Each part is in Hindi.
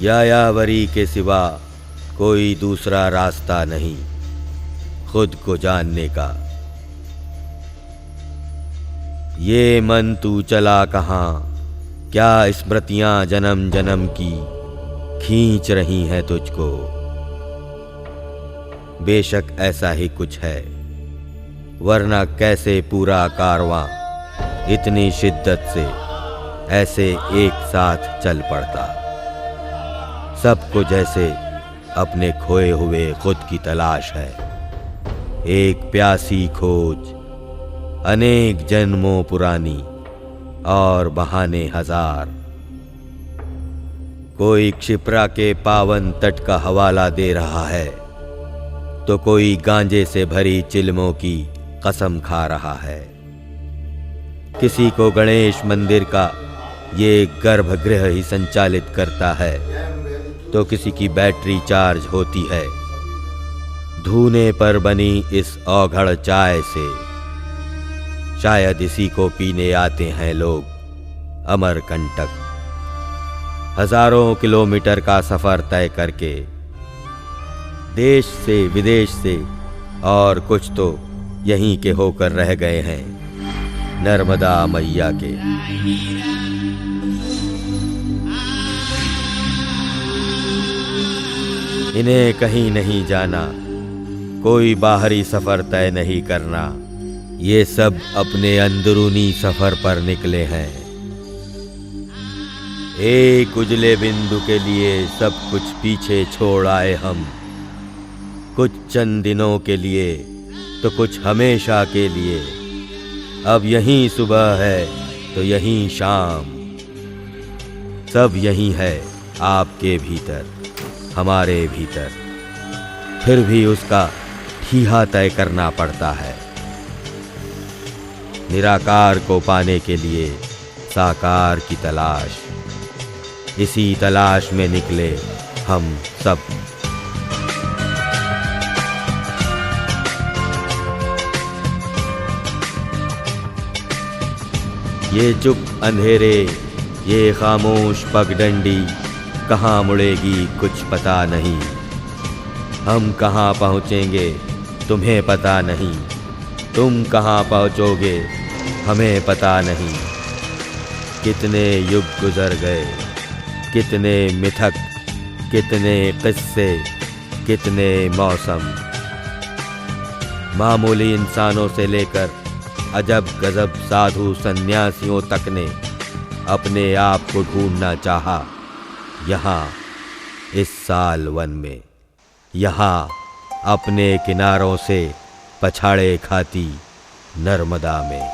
यायावरी के सिवा कोई दूसरा रास्ता नहीं खुद को जानने का। ये मन तू चला कहाँ, क्या स्मृतियां जन्म जन्म की खींच रही हैं तुझको। बेशक ऐसा ही कुछ है, वरना कैसे पूरा कारवां इतनी शिद्दत से ऐसे एक साथ चल पड़ता। सबको जैसे अपने खोए हुए खुद की तलाश है, एक प्यासी खोज अनेक जन्मों पुरानी और बहाने हजार। कोई क्षिप्रा के पावन तट का हवाला दे रहा है तो कोई गांजे से भरी चिलमों की कसम खा रहा है। किसी को गणेश मंदिर का ये गर्भगृह ही संचालित करता है तो किसी की बैटरी चार्ज होती है धूने पर बनी इस औघड़ चाय से। शायद इसी को पीने आते हैं लोग अमरकंटक, हजारों किलोमीटर का सफर तय करके, देश से विदेश से, और कुछ तो यहीं के होकर रह गए हैं नर्मदा मैया के। इन्हें कहीं नहीं जाना, कोई बाहरी सफर तय नहीं करना, ये सब अपने अंदरूनी सफर पर निकले हैं। एक उजले बिंदु के लिए सब कुछ पीछे छोड़ आए हम, कुछ चंद दिनों के लिए तो कुछ हमेशा के लिए। अब यहीं सुबह है तो यहीं शाम, सब यहीं है आपके भीतर हमारे भीतर। फिर भी उसका ठीहा तय करना पड़ता है। निराकार को पाने के लिए साकार की तलाश, इसी तलाश में निकले हम सब। ये चुप अंधेरे, ये खामोश पगडंडी कहाँ मुड़ेगी कुछ पता नहीं। हम कहाँ पहुँचेंगे तुम्हें पता नहीं, तुम कहाँ पहुँचोगे हमें पता नहीं। कितने युग गुजर गए, कितने मिथक, कितने किस्से, कितने मौसम। मामूली इंसानों से लेकर अजब गजब साधु सन्यासियों तक ने अपने आप को ढूंढना चाहा यहाँ इस साल वन में, यहाँ अपने किनारों से पछाड़े खाती नर्मदा में।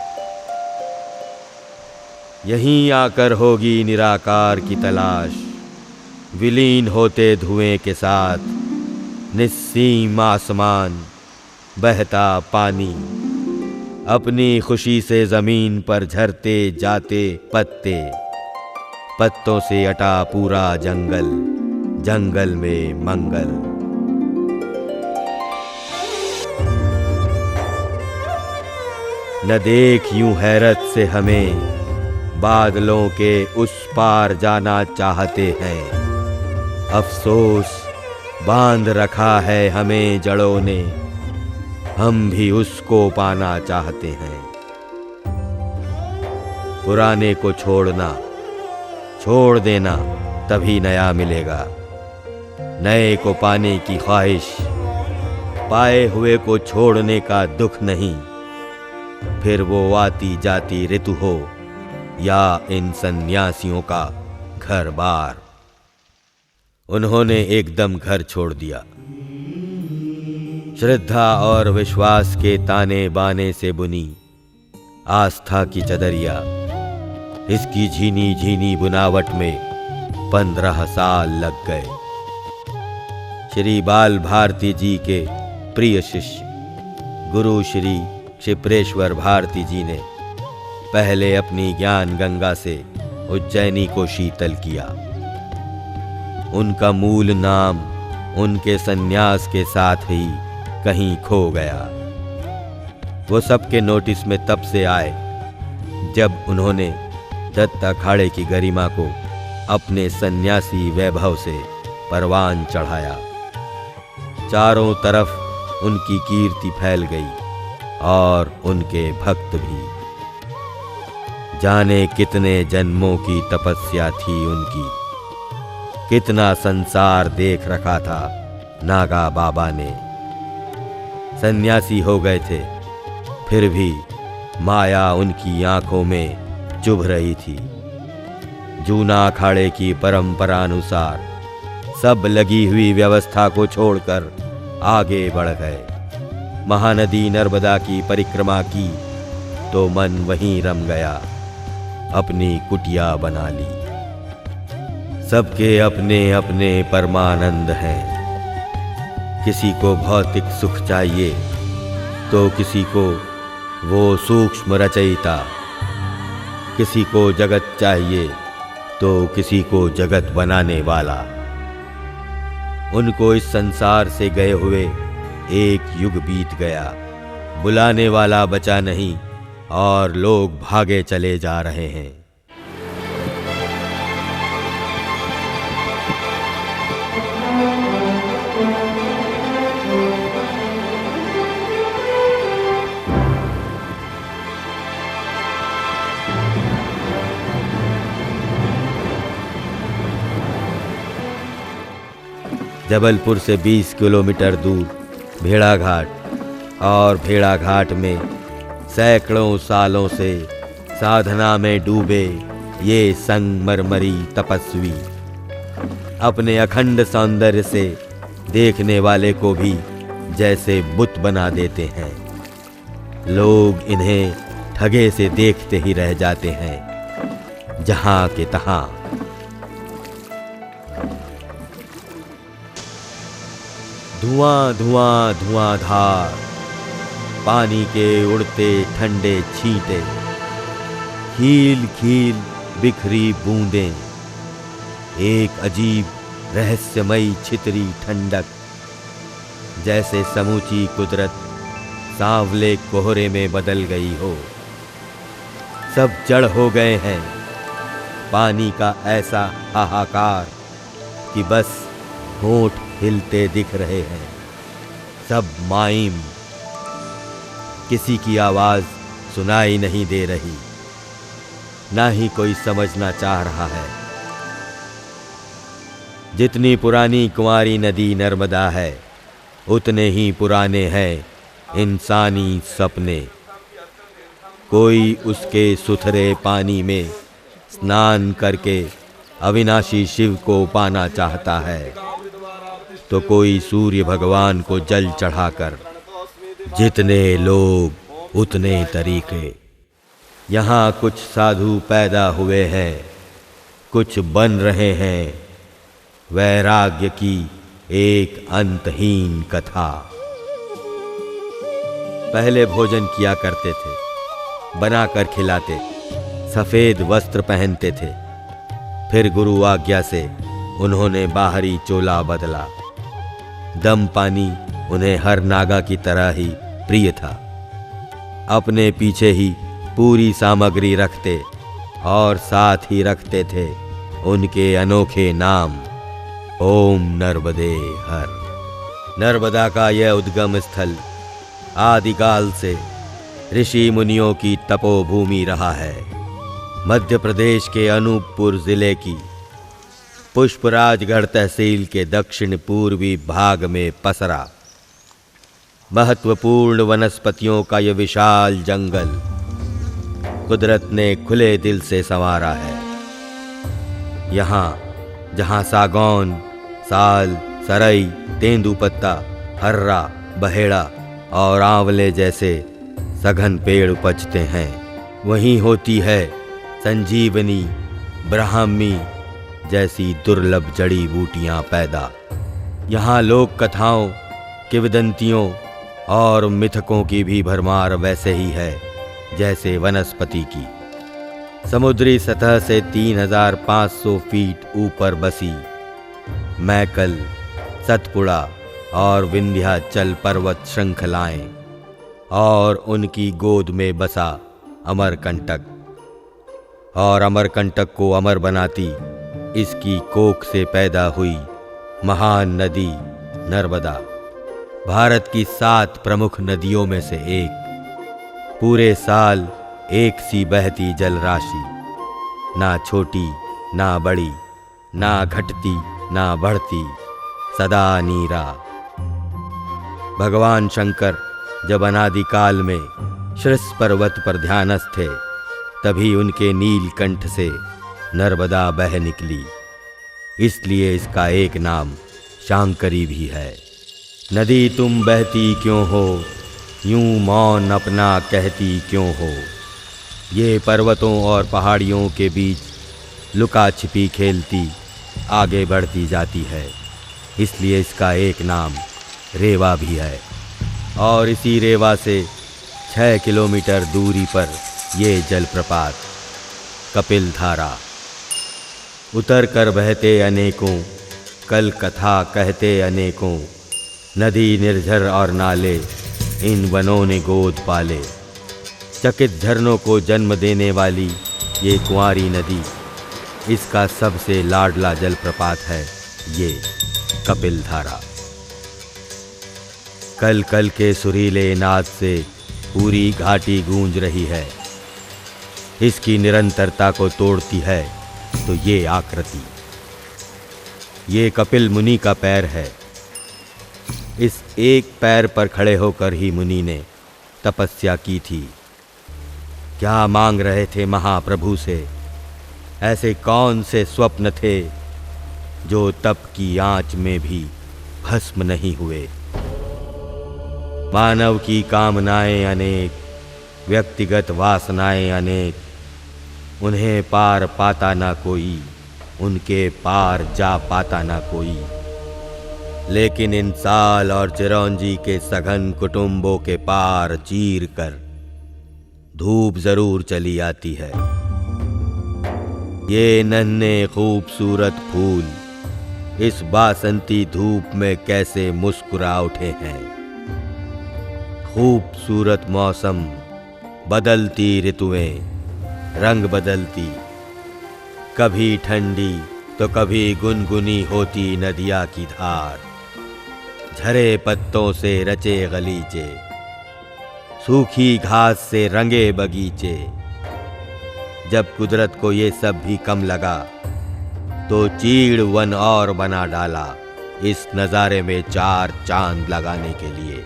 यहीं आकर होगी निराकार की तलाश, विलीन होते धुएं के साथ निस्सीम आसमान, बहता पानी, अपनी खुशी से जमीन पर झरते जाते पत्ते, पत्तों से अटा पूरा जंगल, जंगल में मंगल। न देख यूं हैरत से हमें, बादलों के उस पार जाना चाहते हैं। अफसोस बांध रखा है हमें जड़ों ने, हम भी उसको पाना चाहते हैं। पुराने को छोड़ना, छोड़ देना तभी नया मिलेगा। नए को पाने की ख्वाहिश, पाए हुए को छोड़ने का दुख नहीं। फिर वो आती जाती ऋतु हो या इन सन्यासियों का घर बार। उन्होंने एकदम घर छोड़ दिया। श्रद्धा और विश्वास के ताने बाने से बुनी आस्था की चदरिया, इसकी झीनी झीनी बुनावट में 15 साल लग गए। श्री बाल भारती जी के प्रिय शिष्य गुरु श्री क्षिप्रेश्वर भारती जी ने पहले अपनी ज्ञान गंगा से उज्जैनी को शीतल किया। उनका मूल नाम उनके सन्यास के साथ ही कहीं खो गया। वो सबके नोटिस में तब से आए जब उन्होंने दत्त अखाड़े की गरिमा को अपने सन्यासी वैभव से परवान चढ़ाया। चारों तरफ उनकी कीर्ति फैल गई और उनके भक्त भी। जाने कितने जन्मों की तपस्या थी उनकी, कितना संसार देख रखा था नागा बाबा ने। सन्यासी हो गए थे, फिर भी माया उनकी आंखों में चुभ रही थी। जूना अखाड़े की परंपरा अनुसार सब लगी हुई व्यवस्था को छोड़कर आगे बढ़ गए। महानदी नर्मदा की परिक्रमा की तो मन वहीं रम गया, अपनी कुटिया बना ली। सबके अपने अपने परमानंद हैं। किसी को भौतिक सुख चाहिए तो किसी को वो सूक्ष्म रचयिता, किसी को जगत चाहिए तो किसी को जगत बनाने वाला। उनको इस संसार से गए हुए एक युग बीत गया, बुलाने वाला बचा नहीं और लोग भागे चले जा रहे हैं। जबलपुर से 20 किलोमीटर दूर भेड़ाघाट, और भेड़ाघाट में सैकड़ों सालों से साधना में डूबे ये संगमरमरी तपस्वी अपने अखंड सौंदर्य से देखने वाले को भी जैसे बुत बना देते हैं। लोग इन्हें ठगे से देखते ही रह जाते हैं, जहां के तहां। धुआं धुआं धुआंधार, पानी के उड़ते ठंडे छींटे, खील खील बिखरी बूंदें, एक अजीब रहस्यमयी छितरी ठंडक, जैसे समूची कुदरत सांवले कोहरे में बदल गई हो। सब जड़ हो गए हैं। पानी का ऐसा हाहाकार कि बस होंठ हिलते दिख रहे हैं। सब माइम, किसी की आवाज सुनाई नहीं दे रही, ना ही कोई समझना चाह रहा है। जितनी पुरानी कुंवारी नदी नर्मदा है, उतने ही पुराने हैं इंसानी सपने। कोई उसके सुथरे पानी में स्नान करके अविनाशी शिव को पाना चाहता है, तो कोई सूर्य भगवान को जल चढ़ाकर। जितने लोग उतने तरीके। यहाँ कुछ साधु पैदा हुए हैं, कुछ बन रहे हैं। वैराग्य की एक अंतहीन कथा। पहले भोजन किया करते थे, बनाकर खिलाते, सफेद वस्त्र पहनते थे। फिर गुरु आज्ञा से उन्होंने बाहरी चोला बदला। दम पानी उन्हें हर नागा की तरह ही प्रिय था। अपने पीछे ही पूरी सामग्री रखते और साथ ही रखते थे उनके अनोखे नाम, ओम नर्मदे हर। नर्मदा का यह उद्गम स्थल आदिकाल से ऋषि मुनियों की तपोभूमि रहा है। मध्य प्रदेश के अनूपपुर जिले की पुष्पराजगढ़ तहसील के दक्षिण पूर्वी भाग में पसरा महत्वपूर्ण वनस्पतियों का यह विशाल जंगल कुदरत ने खुले दिल से संवारा है। यहाँ जहाँ सागौन, साल, सरई, तेंदुपत्ता, हर्रा, बहेड़ा और आंवले जैसे सघन पेड़ उपजते हैं, वहीं होती है संजीवनी, ब्राह्मी जैसी दुर्लभ जड़ी बूटियां पैदा। यहाँ लोक कथाओं, किंवदंतियों और मिथकों की भी भरमार वैसे ही है जैसे वनस्पति की। समुद्री सतह से 3500 फीट ऊपर बसी मैकल, सतपुड़ा और विंध्याचल पर्वत श्रृंखलाएं और उनकी गोद में बसा अमरकंटक, और अमरकंटक को अमर बनाती इसकी कोख से पैदा हुई महान नदी नर्मदा भारत की 7 प्रमुख नदियों में से एक। पूरे साल एक सी बहती जल राशि, ना छोटी ना बड़ी, ना घटती ना बढ़ती, सदा नीरा। भगवान शंकर जब अनादिकाल में श्रृष पर्वत पर ध्यानस्थ थे, तभी उनके नीलकंठ से नर्मदा बह निकली, इसलिए इसका एक नाम शांकरी भी है। नदी तुम बहती क्यों हो, यूं मौन अपना कहती क्यों हो। ये पर्वतों और पहाड़ियों के बीच लुका छिपी खेलती आगे बढ़ती जाती है, इसलिए इसका एक नाम रेवा भी है। और इसी रेवा से 6 किलोमीटर दूरी पर ये जलप्रपात कपिल धारा। उतर कर बहते अनेकों, कल कथा कहते अनेकों, नदी निर्झर और नाले इन वनों ने गोद पाले। चकित झरनों को जन्म देने वाली ये कुंवारी नदी, इसका सबसे लाडला जलप्रपात है ये कपिल धारा। कल कल के सुरीले नाद से पूरी घाटी गूंज रही है। इसकी निरंतरता को तोड़ती है तो ये आकृति, ये कपिल मुनि का पैर है। इस एक पैर पर खड़े होकर ही मुनि ने तपस्या की थी। क्या मांग रहे थे महाप्रभु से? ऐसे कौन से स्वप्न थे जो तप की आंच में भी भस्म नहीं हुए? मानव की कामनाएं अनेक, व्यक्तिगत वासनाएं अनेक, उन्हें पार पाता ना कोई, उनके पार जा पाता ना कोई। लेकिन इन साल और चिरौंजी के सघन कुटुंबों के पार चीर कर धूप जरूर चली आती है। ये नन्हे खूबसूरत फूल इस बासंती धूप में कैसे मुस्कुरा उठे हैं। खूबसूरत मौसम, बदलती ऋतुएं, रंग बदलती, कभी ठंडी तो कभी गुनगुनी होती नदिया की धार, झरे पत्तों से रचे गलीचे, सूखी घास से रंगे बगीचे। जब कुदरत को ये सब भी कम लगा तो चीड़ वन और बना डाला इस नज़ारे में 4 चांद लगाने के लिए।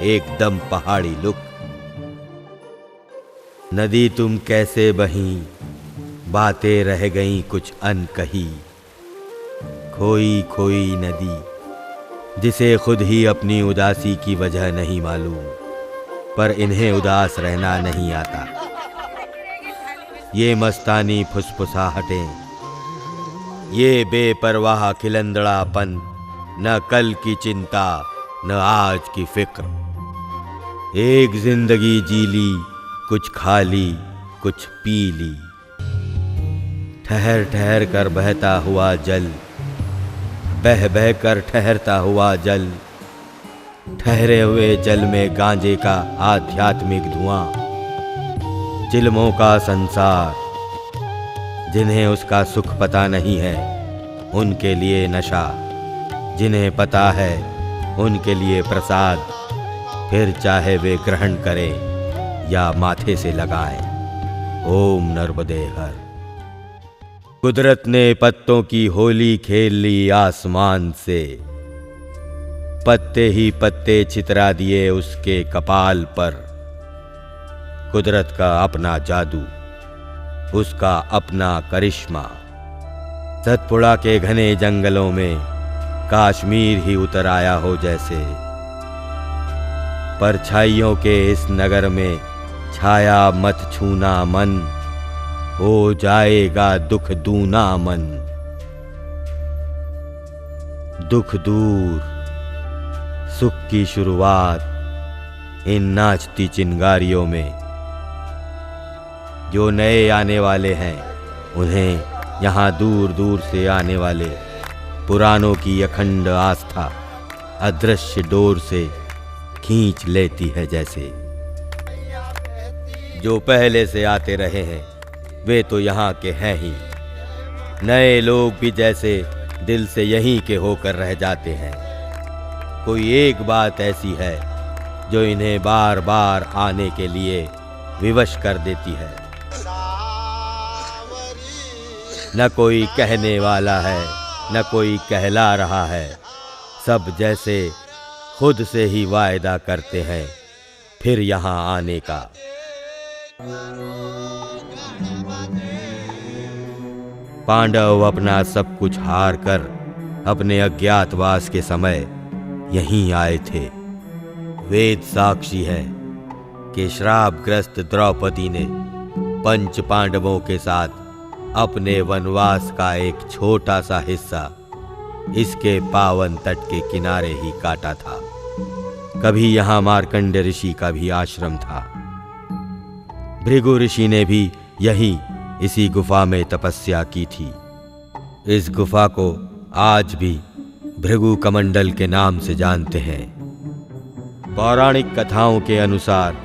एकदम पहाड़ी लुक। नदी तुम कैसे बही, बातें रह गईं कुछ अनकही। खोई खोई नदी, जिसे खुद ही अपनी उदासी की वजह नहीं मालूम, पर इन्हें उदास रहना नहीं आता। ये मस्तानी फुसफुसाहटें, ये बेपरवाह खिलंदड़ापन, न कल की चिंता न आज की फिक्र। एक जिंदगी जी ली, कुछ खा ली कुछ पी ली। ठहर ठहर कर बहता हुआ जल, बह बह कर ठहरता हुआ जल। ठहरे हुए जल में गांजे का आध्यात्मिक धुआं। चिलमों का संसार, जिन्हें उसका सुख पता नहीं है उनके लिए नशा, जिन्हें पता है उनके लिए प्रसाद। फिर चाहे वे ग्रहण करें या माथे से लगाएं। ओम नर्मदे हर। कुदरत ने पत्तों की होली खेल ली आसमान से। पत्ते ही पत्ते छितरा दिए उसके कपाल पर। कुदरत का अपना जादू, उसका अपना करिश्मा। सतपुड़ा के घने जंगलों में काश्मीर ही उतर आया हो जैसे। परछाइयों के इस नगर में छाया मत छूना मन, हो जाएगा दुख दूना मन। दुख दूर, सुख की शुरुआत इन नाचती चिंगारियों में। जो नए आने वाले हैं उन्हें यहाँ दूर दूर से आने वाले पुरानों की अखंड आस्था अदृश्य डोर से खींच लेती है जैसे। जो पहले से आते रहे हैं वे तो यहाँ के हैं ही, नए लोग भी जैसे दिल से यहीं के होकर रह जाते हैं। कोई एक बात ऐसी है जो इन्हें बार बार आने के लिए विवश कर देती है। न कोई कहने वाला है, न कोई कहला रहा है। सब जैसे खुद से ही वायदा करते हैं फिर यहाँ आने का। पांडव अपना सब कुछ हार कर अपने अज्ञातवास के समय यहीं आए थे। वेद साक्षी है कि श्रापग्रस्त द्रौपदी ने पंच पांडवों के साथ अपने वनवास का एक छोटा सा हिस्सा इसके पावन तट के किनारे ही काटा था। कभी यहाँ मार्कंड ऋषि का भी आश्रम था। भृगु ऋषि ने भी यहीं इसी गुफा में तपस्या की थी। इस गुफा को आज भी भृगु कमंडल के नाम से जानते हैं। पौराणिक कथाओं के अनुसार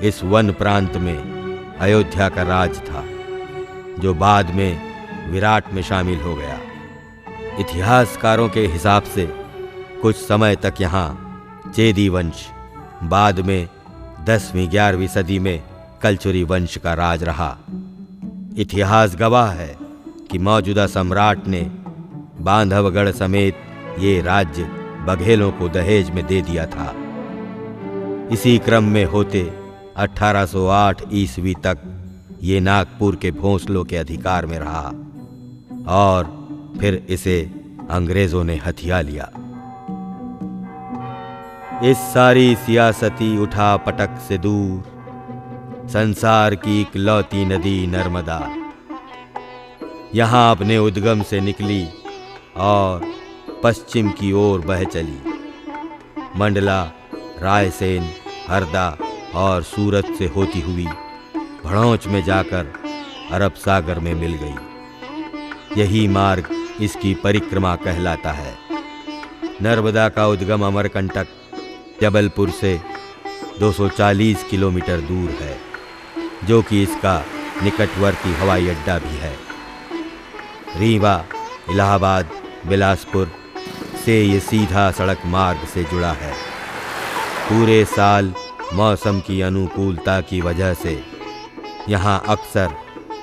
इस वन प्रांत में अयोध्या का राज था, जो बाद में विराट में शामिल हो गया। इतिहासकारों के हिसाब से कुछ समय तक यहाँ चेदी वंश, बाद में 10वीं-11वीं सदी में कलचुरी वंश का राज रहा। इतिहास गवाह है कि मौजूदा सम्राट ने बांधवगढ़ समेत ये राज्य बघेलों को दहेज में दे दिया था। इसी क्रम में होते 1808 ईस्वी तक ये नागपुर के भोंसलों के अधिकार में रहा और फिर इसे अंग्रेजों ने हथिया लिया। इस सारी सियासती उठा पटक से दूर संसार की इकलौती नदी नर्मदा यहाँ अपने उद्गम से निकली और पश्चिम की ओर बह चली। मंडला, रायसेन, हरदा और सूरत से होती हुई भड़ौच में जाकर अरब सागर में मिल गई। यही मार्ग इसकी परिक्रमा कहलाता है। नर्मदा का उद्गम अमरकंटक जबलपुर से 240 किलोमीटर दूर है, जो कि इसका निकटवर्ती हवाई अड्डा भी है। रीवा, इलाहाबाद, बिलासपुर से ये सीधा सड़क मार्ग से जुड़ा है। पूरे साल मौसम की अनुकूलता की वजह से यहाँ अक्सर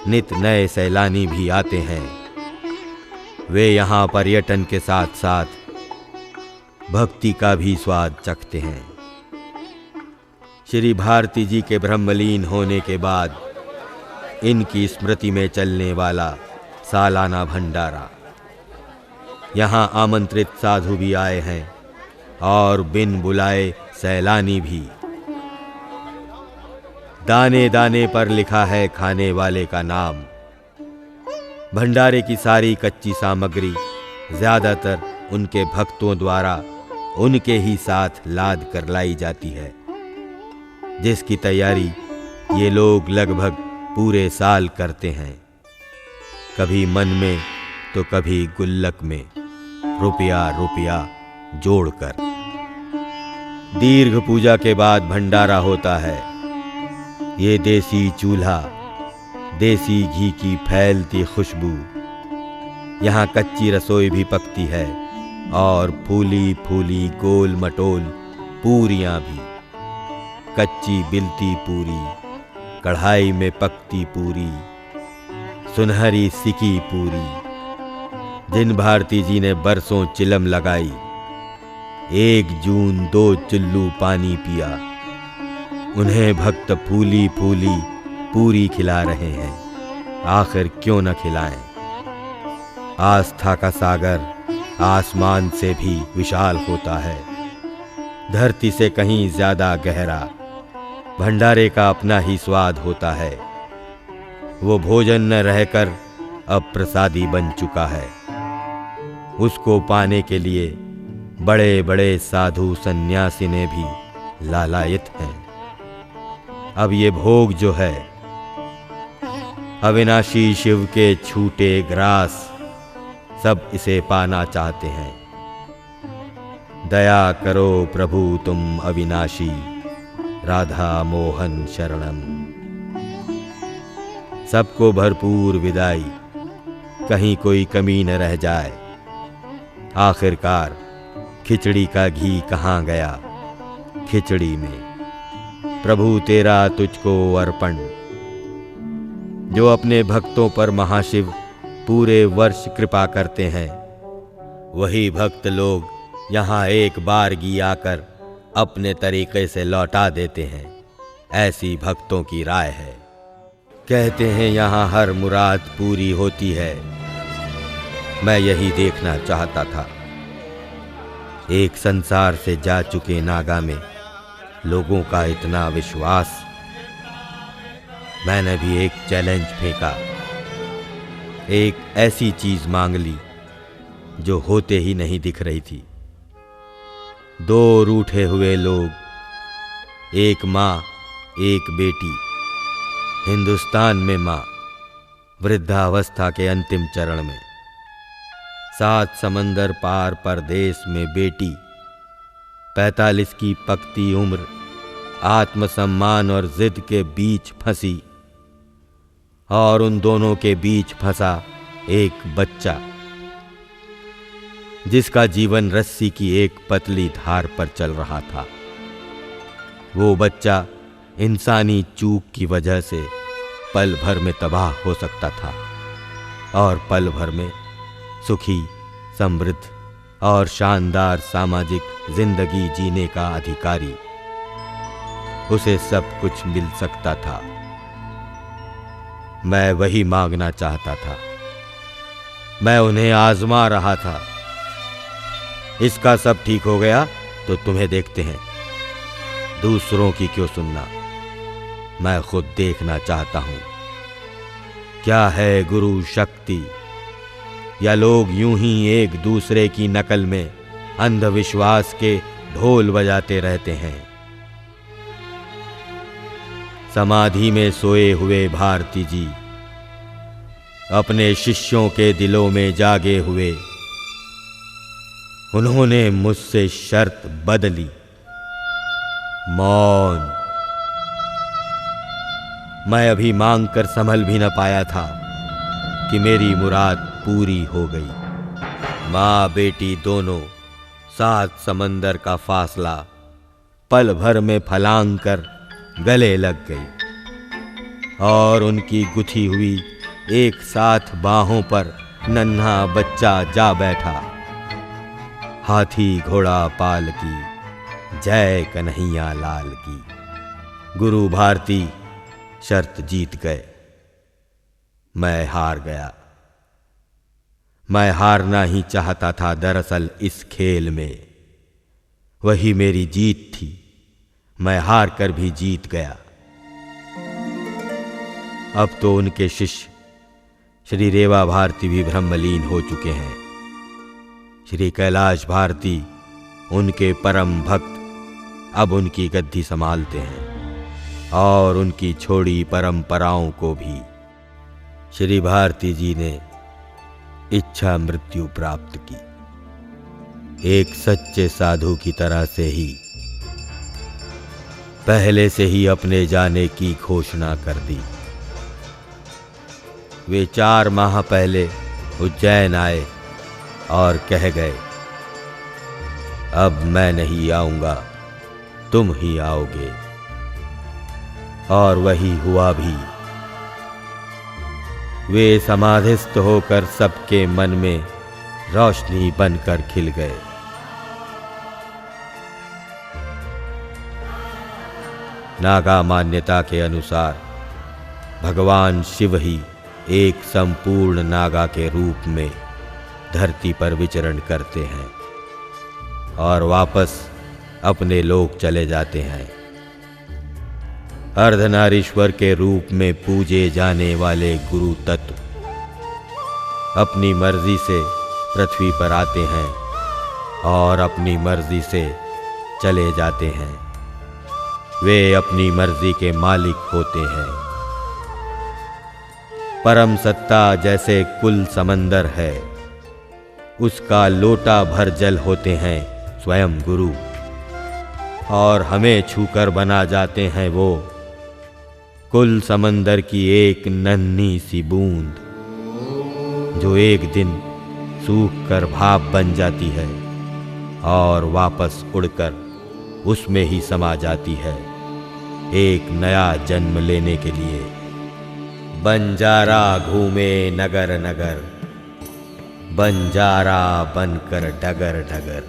नित नए सैलानी भी आते हैं। वे यहाँ पर्यटन के साथ साथ भक्ति का भी स्वाद चखते हैं। श्री भारती जी के ब्रह्मलीन होने के बाद इनकी स्मृति में चलने वाला सालाना भंडारा। यहाँ आमंत्रित साधु भी आए हैं और बिन बुलाए सैलानी भी। दाने दाने पर लिखा है खाने वाले का नाम। भंडारे की सारी कच्ची सामग्री ज्यादातर उनके भक्तों द्वारा उनके ही साथ लाद कर लाई जाती है, जिसकी तैयारी ये लोग लगभग पूरे साल करते हैं। कभी मन में तो कभी गुल्लक में रुपया रुपया जोड़कर। दीर्घ पूजा के बाद भंडारा होता है। ये देसी चूल्हा, देसी घी की फैलती खुशबू, यहाँ कच्ची रसोई भी पकती है और फूली फूली गोल मटोल पूरियां भी। कच्ची बिलती पूरी, कढ़ाई में पकती पूरी, सुनहरी सिकी पूरी। जिन भारती जी ने बरसों चिलम लगाई, 1 जून 2 चुल्लू पानी पिया, उन्हें भक्त फूली फूली पूरी खिला रहे हैं। आखिर क्यों न खिलाएं। आस्था का सागर आसमान से भी विशाल होता है, धरती से कहीं ज्यादा गहरा। भंडारे का अपना ही स्वाद होता है। वो भोजन न रहकर अब प्रसादी बन चुका है। उसको पाने के लिए बड़े बड़े साधु सन्यासी ने भी लालायित हैं। अब ये भोग जो है, अविनाशी शिव के छूटे ग्रास, सब इसे पाना चाहते हैं। दया करो प्रभु तुम अविनाशी, राधा मोहन शरणम। सबको भरपूर विदाई। कहीं कोई कमी न रह जाए। आखिरकार खिचड़ी का घी कहाँ गया, खिचड़ी में। प्रभु तेरा तुझको अर्पण। जो अपने भक्तों पर महाशिव पूरे वर्ष कृपा करते हैं, वही भक्त लोग यहाँ एक बारगी आकर अपने तरीके से लौटा देते हैं। ऐसी भक्तों की राय है। कहते हैं यहाँ हर मुराद पूरी होती है। मैं यही देखना चाहता था। एक संसार से जा चुके नागा में लोगों का इतना विश्वास। मैंने भी एक चैलेंज फेंका, एक ऐसी चीज मांग ली जो होते ही नहीं दिख रही थी। दो रूठे हुए लोग, एक माँ एक बेटी। हिंदुस्तान में माँ वृद्धावस्था के अंतिम चरण में, 7 समंदर पार परदेश में बेटी, 45 की पकती उम्र, आत्मसम्मान और जिद के बीच फंसी। और उन दोनों के बीच फंसा एक बच्चा, जिसका जीवन रस्सी की एक पतली धार पर चल रहा था। वो बच्चा इंसानी चूक की वजह से पल भर में तबाह हो सकता था और पल भर में सुखी, समृद्ध और शानदार सामाजिक जिंदगी जीने का अधिकारी। उसे सब कुछ मिल सकता था। मैं वही मांगना चाहता था। मैं उन्हें आजमा रहा था। इसका सब ठीक हो गया तो तुम्हें देखते हैं। दूसरों की क्यों सुनना, मैं खुद देखना चाहता हूं। क्या है गुरु शक्ति, या लोग यूं ही एक दूसरे की नकल में अंधविश्वास के ढोल बजाते रहते हैं। समाधि में सोए हुए भारती जी अपने शिष्यों के दिलों में जागे हुए। उन्होंने मुझसे शर्त बदली, मौन। मैं अभी मांग कर संभल भी न पाया था कि मेरी मुराद पूरी हो गई। माँ बेटी दोनों 7 समंदर का फासला पल भर में फलांग कर गले लग गई और उनकी गुथी हुई एक साथ बाहों पर नन्हा बच्चा जा बैठा। हाथी घोड़ा पाल की, जय कन्हैया लाल की। गुरु भारती शर्त जीत गए, मैं हार गया। मैं हारना ही चाहता था दरअसल इस खेल में। वही मेरी जीत थी। मैं हार कर भी जीत गया। अब तो उनके शिष्य श्री रेवा भारती भी ब्रह्मलीन हो चुके हैं। श्री कैलाश भारती, उनके परम भक्त, अब उनकी गद्दी संभालते हैं और उनकी छोड़ी परंपराओं को भी। श्री भारती जी ने इच्छा मृत्यु प्राप्त की, एक सच्चे साधु की तरह से ही। पहले से ही अपने जाने की घोषणा कर दी। वे 4 माह पहले उज्जैन आए और कह गए, अब मैं नहीं आऊंगा, तुम ही आओगे। और वही हुआ भी। वे समाधिस्थ होकर सबके मन में रोशनी बनकर खिल गए। नागा मान्यता के अनुसार भगवान शिव ही एक संपूर्ण नागा के रूप में धरती पर विचरण करते हैं और वापस अपने लोक चले जाते हैं। अर्धनारीश्वर के रूप में पूजे जाने वाले गुरु तत्व अपनी मर्जी से पृथ्वी पर आते हैं और अपनी मर्जी से चले जाते हैं। वे अपनी मर्जी के मालिक होते हैं। परम सत्ता जैसे कुल समंदर है, उसका लोटा भर जल होते हैं स्वयं गुरु, और हमें छूकर बना जाते हैं वो कुल समंदर की एक नन्ही सी बूंद। जो एक दिन सूख कर भाप बन जाती है और वापस उड़कर उसमें ही समा जाती है एक नया जन्म लेने के लिए। बंजारा घूमे नगर नगर, बंजारा बनकर डगर डगर।